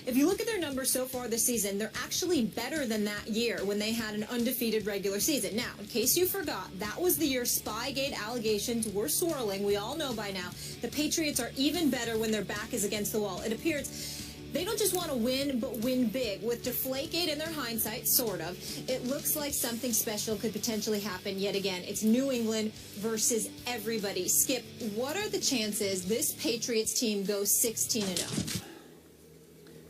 if you look at their numbers so far this season, they're actually better than that year when they had an undefeated regular season. Now, in case you forgot, that was the year Spygate allegations were swirling. We all know by now the Patriots are even better when their back is against the wall. It appears they don't just want to win, but win big. With Deflategate in their hindsight, sort of, it looks like something special could potentially happen yet again. It's New England versus everybody. Skip, what are the chances this Patriots team goes 16-0?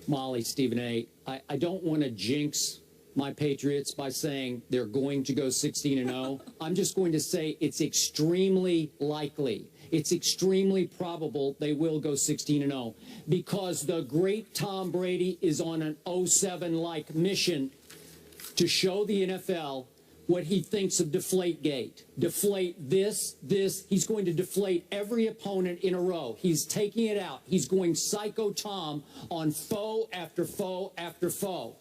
Molly, Stephen A., I don't want to jinx my Patriots by saying they're going to go 16-0. I'm just going to say it's extremely likely. It's extremely probable they will go 16-0 because the great Tom Brady is on an 07-like mission to show the NFL what he thinks of Deflategate. Deflate this. He's going to deflate every opponent in a row. He's taking it out. He's going psycho Tom on foe after foe after foe.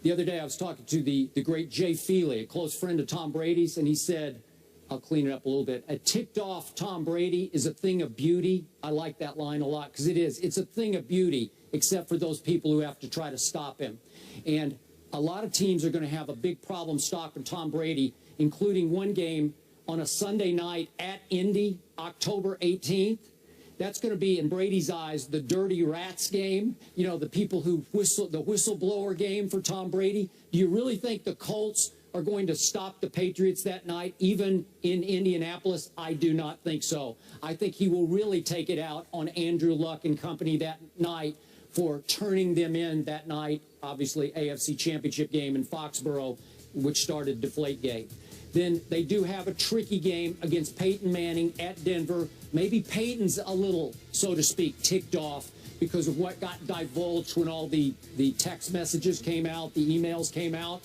The other day I was talking to the great Jay Feely, a close friend of Tom Brady's, and he said, I'll clean it up a little bit. A ticked-off Tom Brady is a thing of beauty. I like that line a lot because it is. It's a thing of beauty, except for those people who have to try to stop him. And a lot of teams are going to have a big problem stopping Tom Brady, including one game on a Sunday night at Indy, October 18th. That's going to be, in Brady's eyes, the dirty rats game. You know, the people who whistle, the whistleblower game for Tom Brady. Do you really think the Colts are going to stop the Patriots that night, even in Indianapolis? I do not think so. I think he will really take it out on Andrew Luck and company that night for turning them in that night. Obviously, AFC Championship game in Foxborough, which started Deflategate. Then they do have a tricky game against Peyton Manning at Denver. Maybe Peyton's a little, so to speak, ticked off because of what got divulged when all the text messages came out, the emails came out,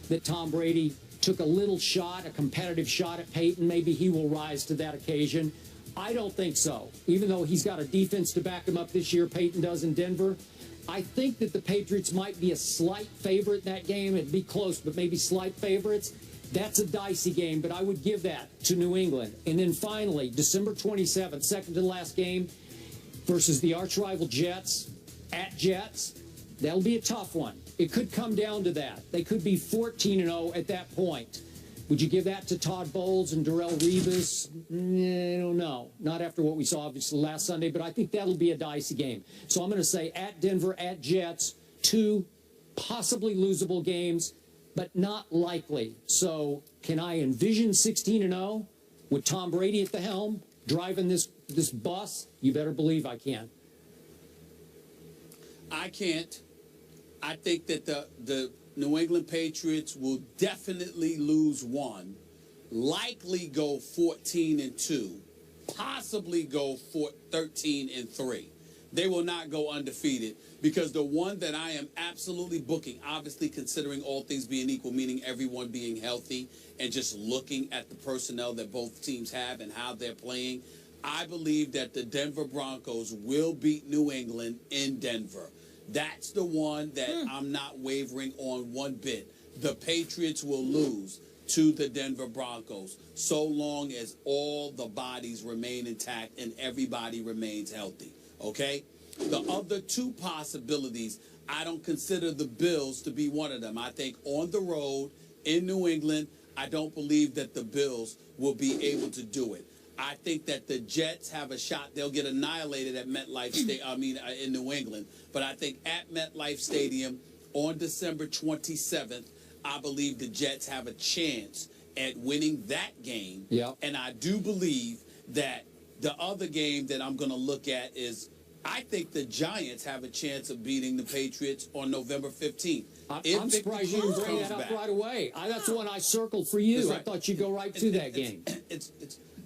that Tom Brady took a little shot, a competitive shot at Peyton. Maybe he will rise to that occasion. I don't think so. Even though he's got a defense to back him up this year, Peyton does in Denver. I think that the Patriots might be a slight favorite in that game. It'd be close, but maybe slight favorites. That's a dicey game, but I would give that to New England. And then finally, December 27th, second to the last game, versus the arch-rival Jets at Jets. That'll be a tough one. It could come down to that. They could be 14-0 at that point. Would you give that to Todd Bowles and Darrelle Revis? I don't know. Not after what we saw, obviously, last Sunday, but I think that'll be a dicey game. So I'm going to say at Denver, at Jets, two possibly losable games, but not likely. So can I envision 16-0 with Tom Brady at the helm, driving this bus? You better believe I can. I can't. I think that the New England Patriots will definitely lose one, likely go 14-2, possibly go 13-3. They will not go undefeated because the one that I am absolutely booking, obviously considering all things being equal, meaning everyone being healthy and just looking at the personnel that both teams have and how they're playing, I believe that the Denver Broncos will beat New England in Denver. That's the one that I'm not wavering on one bit. The Patriots will lose to the Denver Broncos so long as all the bodies remain intact and everybody remains healthy. Okay? The other two possibilities, I don't consider the Bills to be one of them. I think on the road in New England, I don't believe that the Bills will be able to do it. I think that the Jets have a shot. They'll get annihilated at MetLife Stadium, in New England. But I think at MetLife Stadium on December 27th, I believe the Jets have a chance at winning that game. Yep. And I do believe that the other game that I'm going to look at is I think the Giants have a chance of beating the Patriots on November 15th. I'm surprised you didn't bring that up right away. That's the one I circled for you. Right. I thought you'd go right to that game.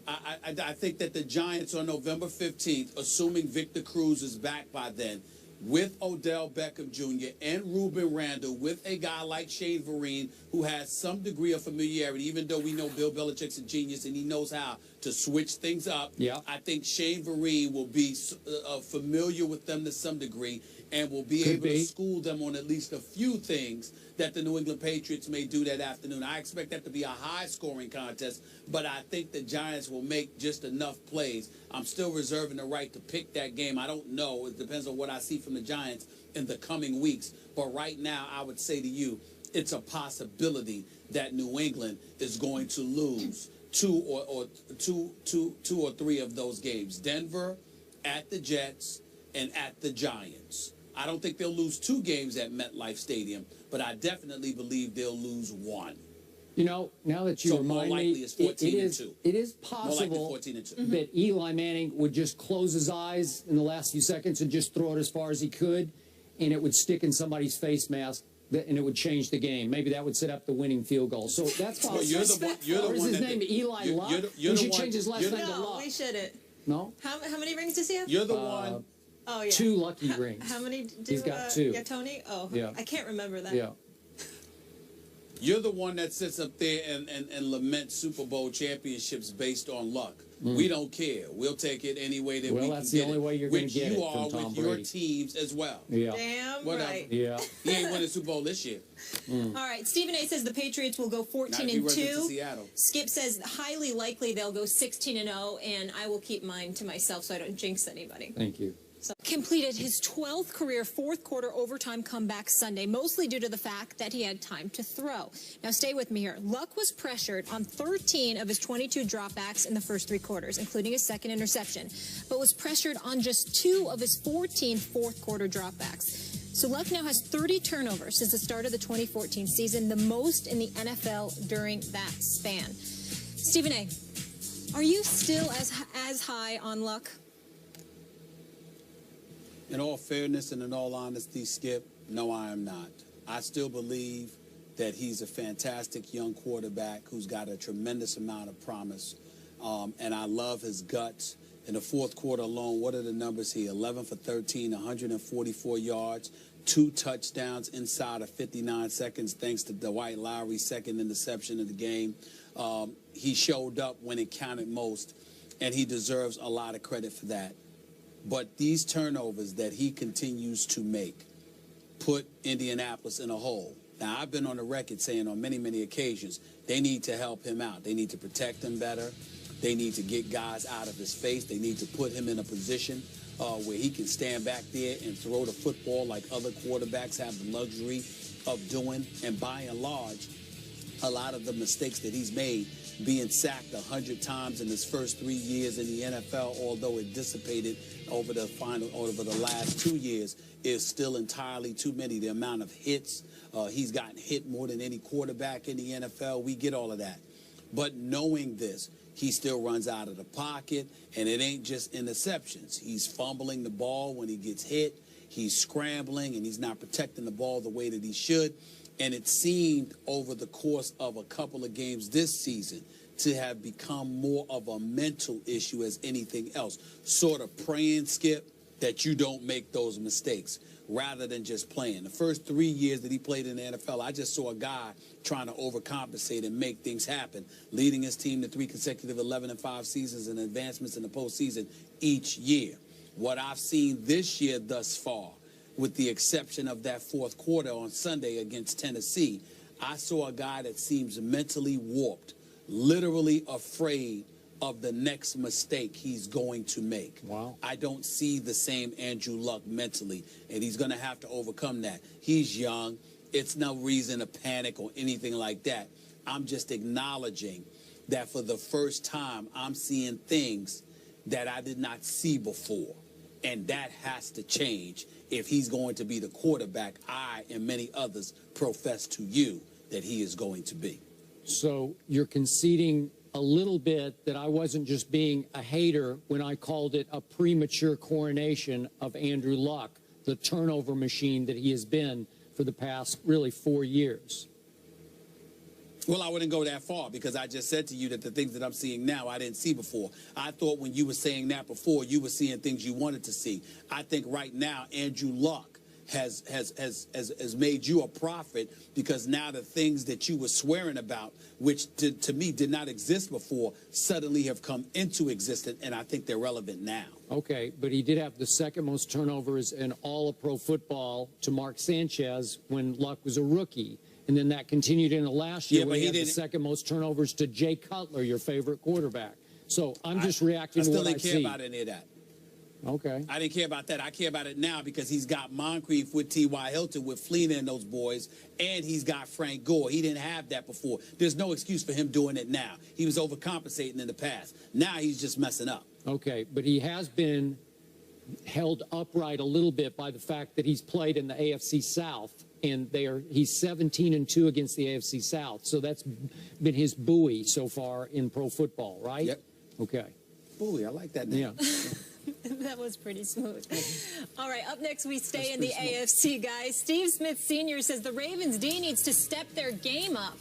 I think that the Giants on November 15th, assuming Victor Cruz is back by then, with Odell Beckham Jr. and Ruben Randle, with a guy like Shane Vereen, who has some degree of familiarity, even though we know Bill Belichick's a genius and he knows how to switch things up. Yeah. I think Shane Vereen will be familiar with them to some degree, and will be able to school them on at least a few things that the New England Patriots may do that afternoon. I expect that to be a high-scoring contest, but I think the Giants will make just enough plays. I'm still reserving the right to pick that game. I don't know. It depends on what I see from the Giants in the coming weeks. But right now, I would say to you, it's a possibility that New England is going to lose two or three of those games. Denver, at the Jets, and at the Giants. I don't think they'll lose 2 games at MetLife Stadium, but I definitely believe they'll lose 1. You know, now that you remind me, it is possible that Eli Manning would just close his eyes in the last few seconds and just throw it as far as he could, and it would stick in somebody's face mask, and it would change the game. Maybe that would set up the winning field goal. So that's possible. Well, you're the or is one his name Eli Luck? We should change his last name to Luck. No, we shouldn't. No? How many rings does he have? You're the one. Oh, yeah. 2 lucky rings. How many do He's got 2. Yeah, Tony? Oh, yeah. I can't remember that. Yeah. You're the one that sits up there and laments Super Bowl championships based on luck. We don't care. We'll take it any way that we can get it. Well, that's the only way you're going to get it from Tom Brady. Which you are with your teams as well. Yeah. Damn Whatever. right. Yeah. He ain't winning Super Bowl this year. All right. Stephen A. says the Patriots will go 14-2. Skip says highly likely they'll go 16-0, and I will keep mine to myself so I don't jinx anybody. Thank you. Completed his 12th career fourth-quarter overtime comeback Sunday, mostly due to the fact that he had time to throw. Now, stay with me here. Luck was pressured on 13 of his 22 dropbacks in the first 3 quarters, including his second interception, but was pressured on just 2 of his 14 fourth-quarter dropbacks. So Luck now has 30 turnovers since the start of the 2014 season, the most in the NFL during that span. Stephen A., are you still as high on Luck? In all fairness and in all honesty, Skip, no, I am not. I still believe that he's a fantastic young quarterback who's got a tremendous amount of promise. And I love his guts. In the fourth quarter alone, what are the numbers here? 11 for 13, 144 yards, 2 touchdowns inside of 59 seconds, thanks to Dwight Lowry's second interception of the game. He showed up when it counted most, and he deserves a lot of credit for that. But these turnovers that he continues to make put Indianapolis in a hole. Now, I've been on the record saying on many, many occasions, they need to help him out. They need to protect him better. They need to get guys out of his face. They need to put him in a position where he can stand back there and throw the football like other quarterbacks have the luxury of doing. And by and large, a lot of the mistakes that he's made, being sacked 100 times in his first 3 years in the NFL, although it dissipated over the last 2 years, is still entirely too many. The amount of hits, he's gotten hit more than any quarterback in the NFL. We get all of that. But knowing this, he still runs out of the pocket, and it ain't just interceptions. He's fumbling the ball when he gets hit. He's scrambling, and he's not protecting the ball the way that he should. And it seemed over the course of a couple of games this season to have become more of a mental issue as anything else. Sort of praying, Skip, that you don't make those mistakes rather than just playing. The first 3 years that he played in the NFL, I just saw a guy trying to overcompensate and make things happen, leading his team to 3 consecutive 11-5 seasons and advancements in the postseason each year. What I've seen this year thus far, with the exception of that fourth quarter on Sunday against Tennessee, I saw a guy that seems mentally warped, literally afraid of the next mistake he's going to make. Wow. I don't see the same Andrew Luck mentally, and he's going to have to overcome that. He's young. It's no reason to panic or anything like that. I'm just acknowledging that for the first time, I'm seeing things that I did not see before, and that has to change if he's going to be the quarterback I and many others profess to you that he is going to be. So you're conceding a little bit that I wasn't just being a hater when I called it a premature coronation of Andrew Luck, the turnover machine that he has been for the past, really, 4 years. Well, I wouldn't go that far because I just said to you that the things that I'm seeing now I didn't see before. I thought when you were saying that before, you were seeing things you wanted to see. I think right now Andrew Luck has made you a prophet because now the things that you were swearing about, which to me did not exist before, suddenly have come into existence, and I think they're relevant now. Okay, but he did have the second most turnovers in all of pro football to Mark Sanchez when Luck was a rookie. And then that continued into last year when he had the second most turnovers to Jay Cutler, your favorite quarterback. So I'm just reacting to what I see. I still didn't care about any of that. Okay. I didn't care about that. I care about it now because he's got Moncrief with T.Y. Hilton, with Fleener and those boys, and he's got Frank Gore. He didn't have that before. There's no excuse for him doing it now. He was overcompensating in the past. Now he's just messing up. Okay, but he has been held upright a little bit by the fact that he's played in the AFC South, and he's 17-2 against the AFC South. So that's been his buoy so far in pro football, right? Yep. Okay. Buoy, I like that name. Yeah. That was pretty smooth. All right, up next we stay in the AFC, guys. Steve Smith Sr. says the Ravens' D needs to step their game up.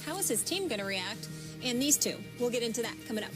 How is his team going to react? And these two, we'll get into that coming up.